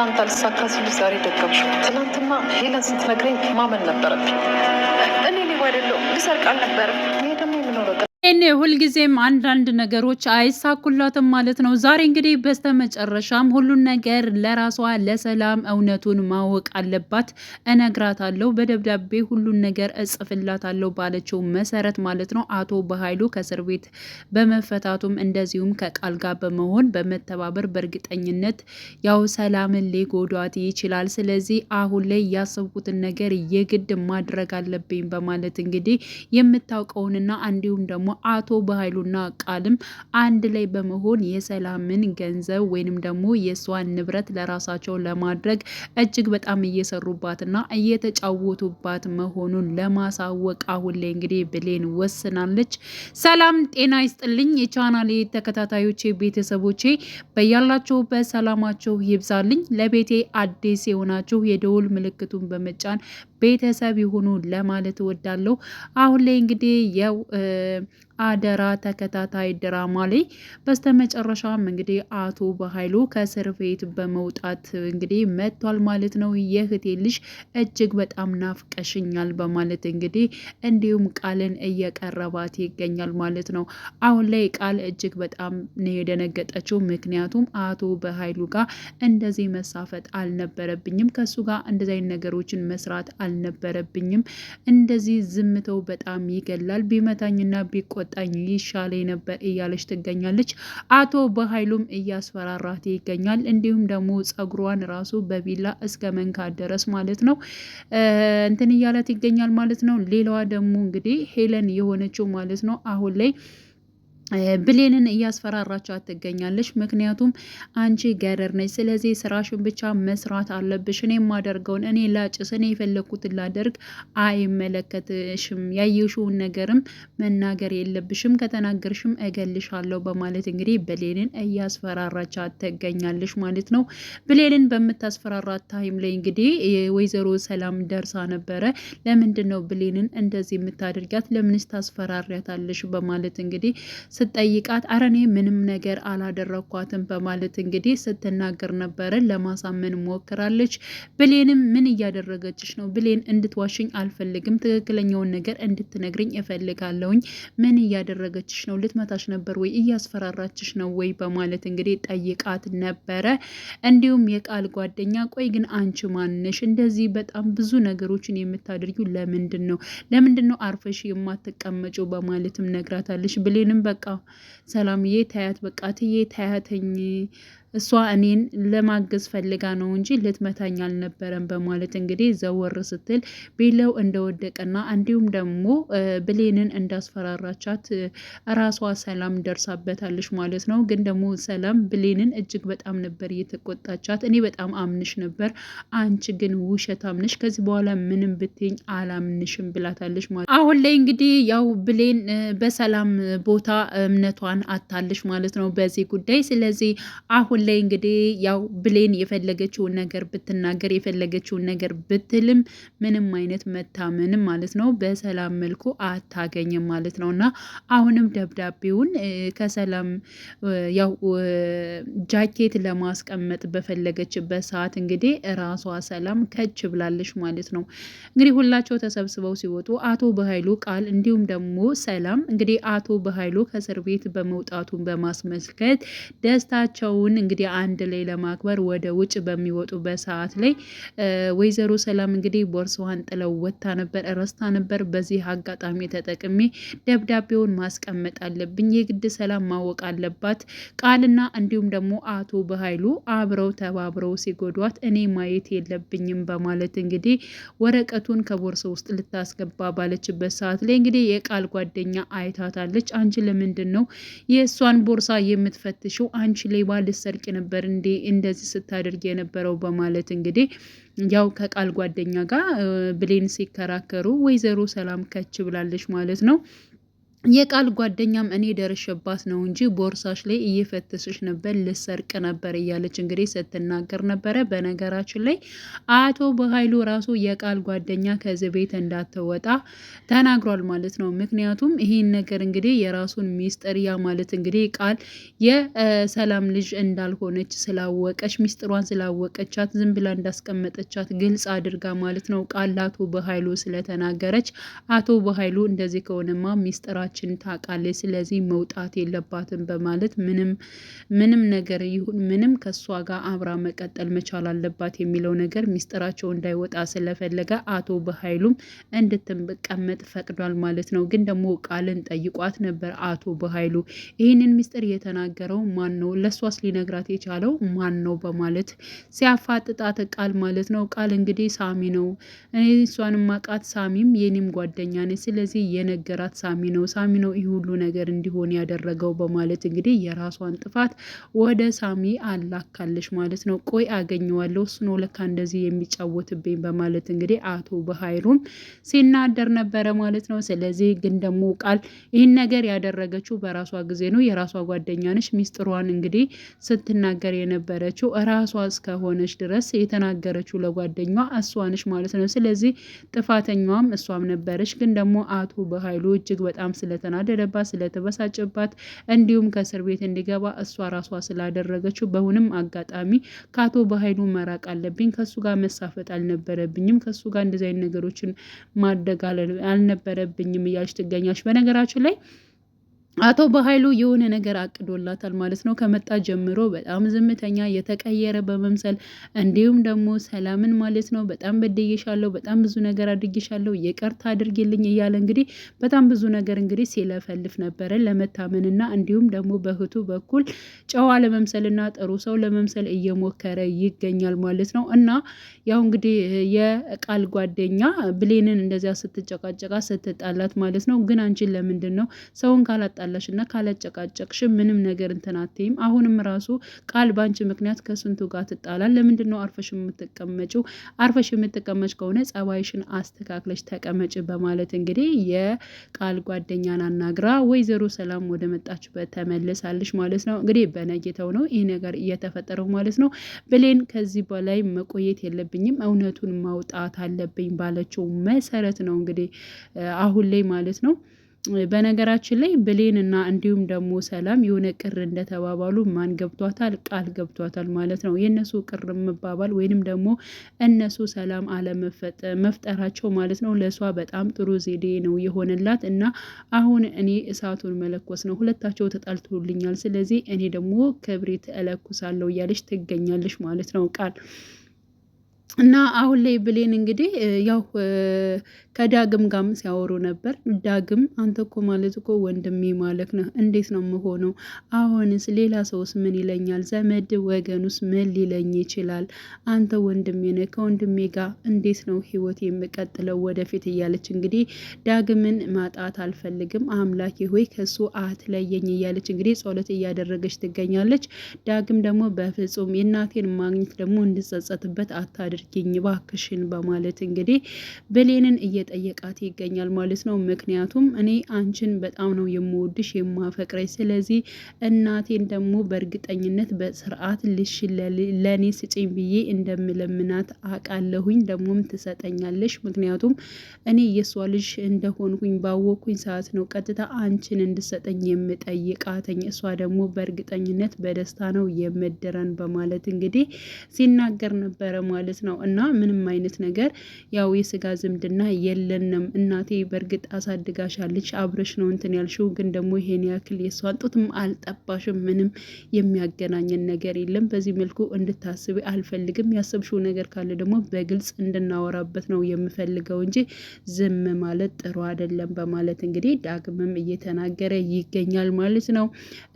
ትናንት አልሳካ ሲል ዛሬ ደገምሽው። ትናንትና ሄለን ስትነግረኝ ማመን ነበረብኝ። እኔ ሌባ አይደለሁም፣ ልሰርቅ አልነበረም። ይሄ ደግሞ የምኖረው እኔ ሁልጊዜም አንዳንድ ነገሮች አይሳኩላትም ማለት ነው። ዛሬ እንግዲህ በስተመጨረሻም ሁሉን ነገር ለራሷ ለሰላም እውነቱን ማወቅ አለባት፣ እነግራታለሁ፣ በደብዳቤ ሁሉን ነገር እጽፍላታለሁ ባለችው መሰረት ማለት ነው። አቶ በኃይሉ ከእስር ቤት በመፈታቱም እንደዚሁም ከቃል ጋር በመሆን በመተባበር በእርግጠኝነት ያው ሰላምን ሊጎዷት ይችላል። ስለዚህ አሁን ላይ ያሰብኩትን ነገር የግድ ማድረግ አለብኝ በማለት እንግዲህ የምታውቀውንና እንዲሁም ደግሞ አቶ በኃይሉና ቃልም አንድ ላይ በመሆን የሰላምን ገንዘብ ወይንም ደግሞ የእሷን ንብረት ለራሳቸው ለማድረግ እጅግ በጣም እየሰሩባትና እየተጫወቱባት መሆኑን ለማሳወቅ አሁን ላይ እንግዲህ ብሌን ወስናለች። ሰላም ጤና ይስጥልኝ የቻናሌ ተከታታዮቼ ቤተሰቦቼ፣ በያላችሁበት ሰላማችሁ ይብዛልኝ። ለቤቴ አዲስ የሆናችሁ የደውል ምልክቱን በመጫን ቤተሰብ ይሁኑ ለማለት እወዳለሁ። አሁን ላይ እንግዲህ ያው አደራ ተከታታይ ድራማ ላይ በስተመጨረሻም እንግዲህ አቶ በኃይሉ ከእስር ቤት በመውጣት እንግዲህ መጥቷል ማለት ነው። የእህቴ ልጅ እጅግ በጣም ናፍቀሽኛል በማለት እንግዲህ እንዲሁም ቃልን እየቀረባት ይገኛል ማለት ነው። አሁን ላይ ቃል እጅግ በጣም ነው የደነገጠችው። ምክንያቱም አቶ በኃይሉ ጋር እንደዚህ መሳፈጥ አልነበረብኝም፣ ከሱ ጋር እንደዚህ አይነት ነገሮችን መስራት አልነበረብኝም። እንደዚህ ዝምተው በጣም ይገላል፣ ቢመታኝና ቢቆጣኝ ይሻለኝ ነበር እያለች ትገኛለች። አቶ በኃይሉም እያስፈራራት ይገኛል። እንዲሁም ደግሞ ጸጉሯን ራሱ በቢላ እስከ መንካት ድረስ ማለት ነው እንትን እያለት ይገኛል ማለት ነው። ሌላዋ ደግሞ እንግዲህ ሄለን የሆነችው ማለት ነው አሁን ላይ ብሌንን እያስፈራራቻት ትገኛለች። ምክንያቱም አንቺ ገረድ ነች፣ ስለዚህ ስራሽን ብቻ መስራት አለብሽ፣ እኔ የማደርገውን እኔ ላጭስ፣ እኔ የፈለግኩትን ላደርግ አይመለከትሽም፣ ያየሽውን ነገርም መናገር የለብሽም፣ ከተናገርሽም እገልሻለሁ በማለት እንግዲህ ብሌንን እያስፈራራቻት ትገኛለች ማለት ነው። ብሌንን በምታስፈራራት ታይም ላይ እንግዲህ ወይዘሮ ሰላም ደርሳ ነበረ። ለምንድን ነው ብሌንን እንደዚህ የምታደርጋት? ለምንስ ታስፈራሪያታለሽ? በማለት እንግዲህ ስትጠይቃት አረ እኔ ምንም ነገር አላደረኳትም በማለት እንግዲህ ስትናገር ነበረ። ለማሳመን ሞክራለች። ብሌንም ምን እያደረገችሽ ነው? ብሌን እንድትዋሽኝ አልፈልግም፣ ትክክለኛውን ነገር እንድትነግርኝ እፈልጋለሁኝ። ምን እያደረገችሽ ነው? ልትመታሽ ነበር ወይ? እያስፈራራችሽ ነው ወይ? በማለት እንግዲህ ጠይቃት ነበረ። እንዲሁም የቃል ጓደኛ ቆይ ግን አንቺ ማንሽ? እንደዚህ በጣም ብዙ ነገሮችን የምታደርጊው ለምንድን ነው? ለምንድን ነው አርፈሽ የማትቀመጪው? በማለትም ነግራታለች። ብሌንም በቃ ሰላምዬ ታያት፣ በቃ ትዬ ታያተኝ፣ እሷ እኔን ለማገዝ ፈልጋ ነው እንጂ ልትመታኝ አልነበረም በማለት እንግዲህ ዘወር ስትል ቤለው እንደወደቀና እንዲሁም ደግሞ ብሌንን እንዳስፈራራቻት ራሷ ሰላም ደርሳበታለች ማለት ነው። ግን ደግሞ ሰላም ብሌንን እጅግ በጣም ነበር እየተቆጣቻት። እኔ በጣም አምንሽ ነበር፣ አንቺ ግን ውሸታም ነሽ፣ ከዚህ በኋላ ምንም ብትኝ አላምንሽም ብላታለች ማለት። አሁን ላይ እንግዲህ ያው ብሌን በሰላም ቦታ እምነቷን አታለች ማለት ነው በዚህ ጉዳይ። ስለዚህ አሁን ላይ እንግዲህ ያው ብሌን የፈለገችውን ነገር ብትናገር የፈለገችውን ነገር ብትልም ምንም አይነት መታመንም ማለት ነው በሰላም መልኩ አታገኝም ማለት ነው። እና አሁንም ደብዳቤውን ከሰላም ያው ጃኬት ለማስቀመጥ በፈለገችበት ሰዓት እንግዲህ ራሷ ሰላም ከች ብላለች ማለት ነው። እንግዲህ ሁላቸው ተሰብስበው ሲወጡ አቶ በኃይሉ ቃል እንዲሁም ደግሞ ሰላም እንግዲህ አቶ በኃይሉ ከእስር ቤት በመውጣቱን በማስመልከት ደስታቸውን እንግዲህ አንድ ላይ ለማክበር ወደ ውጭ በሚወጡበት ሰዓት ላይ ወይዘሮ ሰላም እንግዲህ ቦርሳዋን ጥለው ወጥታ ነበር፣ ረስታ ነበር። በዚህ አጋጣሚ ተጠቅሜ ደብዳቤውን ማስቀመጥ አለብኝ፣ የግድ ሰላም ማወቅ አለባት፣ ቃልና እንዲሁም ደግሞ አቶ በኃይሉ አብረው ተባብረው ሲጎዷት እኔ ማየት የለብኝም በማለት እንግዲህ ወረቀቱን ከቦርሳ ውስጥ ልታስገባ ባለችበት ሰዓት ላይ እንግዲህ የቃል ጓደኛ አይታታለች። አንቺ ለምንድን ነው የእሷን ቦርሳ የምትፈትሽው? አንቺ ሌባ ልትሰርቂ ነበር እንዴ እንደዚህ ስታደርግ የነበረው? በማለት እንግዲህ ያው ከቃል ጓደኛ ጋር ብሌን ሲከራከሩ ወይዘሮ ሰላም ከች ብላለች ማለት ነው። የቃል ጓደኛም እኔ ደርሼባት ነው እንጂ ቦርሳሽ ላይ እየፈተሽሽ ነበር፣ ልሰርቅ ነበር እያለች እንግዲህ ስትናገር ነበረ። በነገራችን ላይ አቶ በኃይሉ ራሱ የቃል ጓደኛ ከዚህ ቤት እንዳትወጣ ተናግሯል ማለት ነው። ምክንያቱም ይህን ነገር እንግዲህ የራሱን ሚስጥር ያ ማለት እንግዲህ ቃል የሰላም ልጅ እንዳልሆነች ስላወቀች ሚስጥሯን ስላወቀቻት ዝም ብላ እንዳስቀመጠቻት ግልጽ አድርጋ ማለት ነው ቃል ለአቶ በኃይሉ ስለተናገረች አቶ በኃይሉ እንደዚህ ከሆነማ ሚስጥራ ችን ታውቃለች፣ ስለዚህ መውጣት የለባትም በማለት ምንም ነገር ይሁን ምንም ከሷ ጋር አብራ መቀጠል መቻል አለባት የሚለው ነገር ሚስጥራቸው እንዳይወጣ ስለፈለገ አቶ በኃይሉም እንድትቀመጥ ፈቅዷል ማለት ነው። ግን ደግሞ ቃልን ጠይቋት ነበር አቶ በኃይሉ ይህንን ሚስጥር የተናገረው ማን ነው? ለሷስ ሊነግራት የቻለው ማን ነው? በማለት ሲያፋጥጣት ቃል ማለት ነው። ቃል እንግዲህ ሳሚ ነው፣ እሷንም ማቃት ሳሚም የኔም ጓደኛ ነች፣ ስለዚህ የነገራት ሳሚ ነው ሳሚ ነው ይህ ሁሉ ነገር እንዲሆን ያደረገው በማለት እንግዲህ የራሷን ጥፋት ወደ ሳሚ አላካለሽ ማለት ነው። ቆይ አገኘዋለሁ እሱ ነው ለካ እንደዚህ የሚጫወትብኝ በማለት እንግዲህ አቶ በኃይሉም ሲናደር ነበረ ማለት ነው። ስለዚህ ግን ደግሞ ቃል ይህን ነገር ያደረገችው በራሷ ጊዜ ነው። የራሷ ጓደኛ ነች። ሚስጥሯን እንግዲህ ስትናገር የነበረችው ራሷ እስከሆነች ድረስ የተናገረችው ለጓደኛ እሷ ነች ማለት ነው። ስለዚህ ጥፋተኛዋም እሷም ነበረች። ግን ደግሞ አቶ በኃይሉ እጅግ በጣም ስለተናደደባት ስለተበሳጨባት እንዲሁም ከእስር ቤት እንዲገባ እሷ ራሷ ስላደረገችው በሁንም አጋጣሚ ከአቶ በኃይሉ መራቅ አለብኝ፣ ከሱ ጋር መሳፈጥ አልነበረብኝም፣ ከሱ ጋር እንደዚህ አይነት ነገሮችን ማድረግ አልነበረብኝም እያለች ትገኛለች። በነገራችን ላይ አቶ በኃይሉ የሆነ ነገር አቅዶላታል ማለት ነው። ከመጣ ጀምሮ በጣም ዝምተኛ የተቀየረ በመምሰል እንዲሁም ደግሞ ሰላምን ማለት ነው በጣም በድዬሻለሁ፣ በጣም ብዙ ነገር አድርጌሻለሁ፣ ይቅርታ አድርጊልኝ እያለ እንግዲህ በጣም ብዙ ነገር እንግዲህ ሲለፈልፍ ነበረ ለመታመንና እንዲሁም ደግሞ በእህቱ በኩል ጨዋ ለመምሰልና ጥሩ ሰው ለመምሰል እየሞከረ ይገኛል ማለት ነው። እና ያው እንግዲህ የቃል ጓደኛ ብሌንን እንደዚያ ስትጨቃጨቃ ስትጣላት ማለት ነው። ግን አንቺን ለምንድን ነው ሰውን ካላጣላሽ እና ካላጨቃጨቅሽ ምንም ነገር እንትን አትይም? አሁንም ራሱ ቃል ባንቺ ምክንያት ከስንቱ ጋር ትጣላል። ለምንድን ነው አርፈሽ የምትቀመጪው? አርፈሽ የምትቀመጭ ከሆነ ጸባይሽን አስተካክለሽ ተቀመጭ በማለት እንግዲህ የቃል ጓደኛን አናግራ ወይዘሮ ሰላም ወደ መጣችበት ተመልሳለች ማለት ነው። እንግዲህ በነጌታው ነው ይህ ነገር እየተፈጠረው ማለት ነው። ብሌን ከዚህ በላይ መቆየት የለብኝም እውነቱን ማውጣት አለብኝ ባለችው መሰረት ነው እንግዲህ አሁን ላይ ማለት ነው። በነገራችን ላይ ብሌን እና እንዲሁም ደግሞ ሰላም የሆነ ቅር እንደተባባሉ ማን ገብቷታል? ቃል ገብቷታል ማለት ነው። የእነሱ ቅር መባባል ወይንም ደግሞ እነሱ ሰላም አለመፍጠራቸው ማለት ነው ለእሷ በጣም ጥሩ ዘዴ ነው የሆነላት። እና አሁን እኔ እሳቱን መለኮስ ነው፣ ሁለታቸው ተጣልቶልኛል፣ ስለዚህ እኔ ደግሞ ክብሪት እለኩሳለሁ እያለች ትገኛለች ማለት ነው ቃል እና አሁን ላይ ብሌን እንግዲህ ያው ከዳግም ጋም ሲያወሩ ነበር። ዳግም አንተ እኮ ማለት እኮ ወንድሜ ማለት ነው፣ እንዴት ነው የምሆነው? አሁንስ ሌላ ሰውስ ምን ይለኛል? ዘመድ ወገኑስ ምን ሊለኝ ይችላል? አንተ ወንድሜ ነህ፣ ከወንድሜ ጋር እንዴት ነው ህይወት የምቀጥለው ወደፊት? እያለች እንግዲህ ዳግምን ማጣት አልፈልግም፣ አምላኬ ሆይ ከሱ አትለየኝ እያለች እንግዲህ ጸሎት እያደረገች ትገኛለች። ዳግም ደግሞ በፍጹም የእናቴን ማግኘት ደግሞ እንድጸጸትበት አታድርጊኝ ባክሽን በማለት እንግዲህ ብሌንን እየጠየቃት ይገኛል ማለት ነው። ምክንያቱም እኔ አንቺን በጣም ነው የምወድሽ የማፈቅረኝ፣ ስለዚህ እናቴን ደግሞ በእርግጠኝነት በስርዓት ልሽ ለእኔ ስጭኝ ብዬ እንደምለምናት አቃለሁኝ፣ ደግሞም ትሰጠኛለሽ። ምክንያቱም እኔ የሷ ልጅ እንደሆንኩኝ ባወቅኩኝ ሰዓት ነው ቀጥታ አንቺን እንድሰጠኝ የምጠይቃተኝ፣ እሷ ደግሞ በእርግጠኝነት በደስታ ነው የምድረን በማለት እንግዲህ ሲናገር ነበረ ማለት ነው። እና ምንም አይነት ነገር ያው የስጋ ዝምድና የለንም፣ እናቴ በእርግጥ አሳድጋሻለች፣ አብረሽ ነው እንትን ያልሽው፣ ግን ደግሞ ይሄን ያክል የሷን ጡትም አልጠባሽም፣ ምንም የሚያገናኘን ነገር የለም፣ በዚህ መልኩ እንድታስቢ አልፈልግም፣ ያሰብሽው ነገር ካለ ደግሞ በግልጽ እንድናወራበት ነው የምፈልገው እንጂ ዝም ማለት ጥሩ አይደለም በማለት እንግዲህ ዳግምም እየተናገረ ይገኛል ማለት ነው።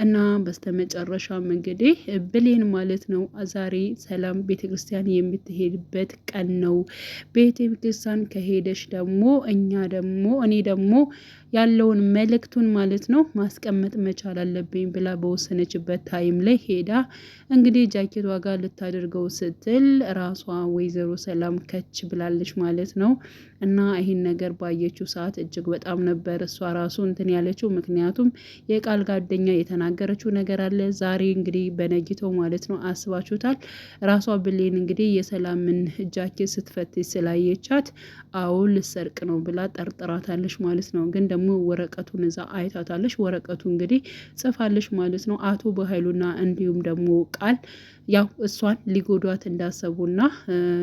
እና በስተመጨረሻም እንግዲህ ብሌን ማለት ነው ዛሬ ሰላም ቤተክርስቲያን የምትሄድ የምንሄድበት ቀን ነው። ቤተ ክርስቲያን ከሄደሽ ደግሞ እኔ ደግሞ ያለውን መልእክቱን ማለት ነው ማስቀመጥ መቻል አለብኝ ብላ በወሰነችበት ታይም ላይ ሄዳ እንግዲህ ጃኬቷ ጋር ልታደርገው ስትል ራሷ ወይዘሮ ሰላም ከች ብላለች ማለት ነው። እና ይህን ነገር ባየችው ሰዓት እጅግ በጣም ነበር እሷ ራሱ እንትን ያለችው። ምክንያቱም የቃል ጓደኛ የተናገረችው ነገር አለ። ዛሬ እንግዲህ በነጊተው ማለት ነው አስባችሁታል። ራሷ ብሌን እንግዲህ የሰላምን ጃኬት ስትፈትሽ ስላየቻት አዎ ልሰርቅ ነው ብላ ጠርጥራታለች ማለት ነው። ግን ደግሞ ወረቀቱን እዛ አይታታለች። ወረቀቱ እንግዲህ ጽፋለች ማለት ነው። አቶ በኃይሉና እንዲሁም ደግሞ ቃል ያው እሷን ሊጎዷት እንዳሰቡና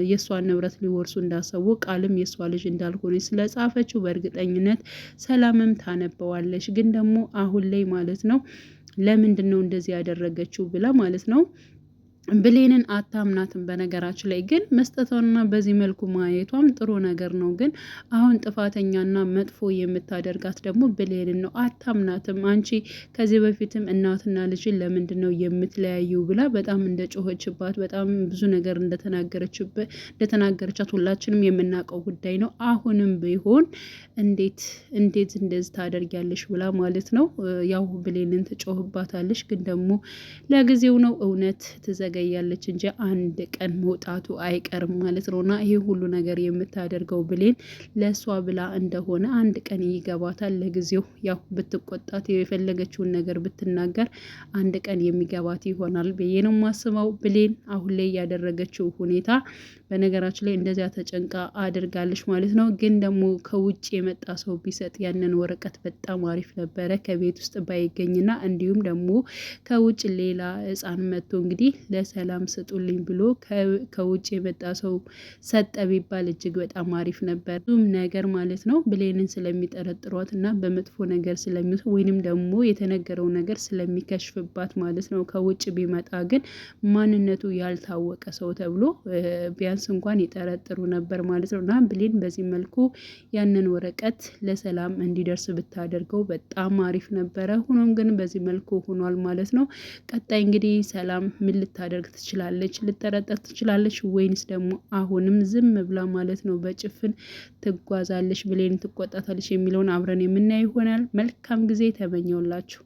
የእሷን ንብረት ሊወርሱ እንዳሰቡ ቃልም የእሷ ልጅ እንዳልሆነች ስለጻፈችው በእርግጠኝነት ሰላምም ታነበዋለች። ግን ደግሞ አሁን ላይ ማለት ነው ለምንድን ነው እንደዚህ ያደረገችው ብላ ማለት ነው ብሌንን አታምናትም። በነገራችን ላይ ግን መስጠቷና በዚህ መልኩ ማየቷም ጥሩ ነገር ነው። ግን አሁን ጥፋተኛና መጥፎ የምታደርጋት ደግሞ ብሌንን ነው። አታምናትም። አንቺ ከዚህ በፊትም እናትና ልጅን ለምንድን ነው የምትለያዩ ብላ በጣም እንደጮኸችባት በጣም ብዙ ነገር እንደተናገረቻት ሁላችንም የምናውቀው ጉዳይ ነው። አሁንም ቢሆን እንዴት እንደዚህ ታደርጊያለሽ ብላ ማለት ነው ያው ብሌንን ትጮህባታለች። ግን ደግሞ ለጊዜው ነው እውነት ትዘገያለች እንጂ አንድ ቀን መውጣቱ አይቀርም ማለት ነው። እና ይሄ ሁሉ ነገር የምታደርገው ብሌን ለእሷ ብላ እንደሆነ አንድ ቀን ይገባታል። ለጊዜው ያው ብትቆጣት የፈለገችውን ነገር ብትናገር አንድ ቀን የሚገባት ይሆናል ብዬ ነው የማስበው። ብሌን አሁን ላይ ያደረገችው ሁኔታ በነገራችን ላይ እንደዚያ ተጨንቃ አድርጋለች ማለት ነው። ግን ደግሞ ከውጭ የመጣ ሰው ቢሰጥ ያንን ወረቀት በጣም አሪፍ ነበረ፣ ከቤት ውስጥ ባይገኝና እንዲሁም ደግሞ ከውጭ ሌላ ሕፃን መጥቶ እንግዲህ ለሰላም ስጡልኝ ብሎ ከውጭ የመጣ ሰው ሰጠ ቢባል እጅግ በጣም አሪፍ ነበር። ብዙም ነገር ማለት ነው ብሌንን ስለሚጠረጥሯት እና በመጥፎ ነገር ወይንም ደግሞ የተነገረው ነገር ስለሚከሽፍባት ማለት ነው። ከውጭ ቢመጣ ግን ማንነቱ ያልታወቀ ሰው ተብሎ ቢያንስ እንኳን ይጠረጥሩ ነበር ማለት ነው። እና ብሌን በዚህ መልኩ ያንን ወረቀት ለሰላም እንዲደርስ ብታደርገው በጣም አሪፍ ነበረ። ሆኖም ግን በዚህ መልኩ ሆኗል ማለት ነው። ቀጣይ እንግዲህ ሰላም ምን ልታደርግ ትችላለች? ልጠረጠር ትችላለች ወይንስ ደግሞ አሁንም ዝም ብላ ማለት ነው በጭፍን ትጓዛለች፣ ብሌን ትቆጣታለች የሚለውን አብረን የምናየው ይሆናል። መልካም ጊዜ ተመኘውላችሁ።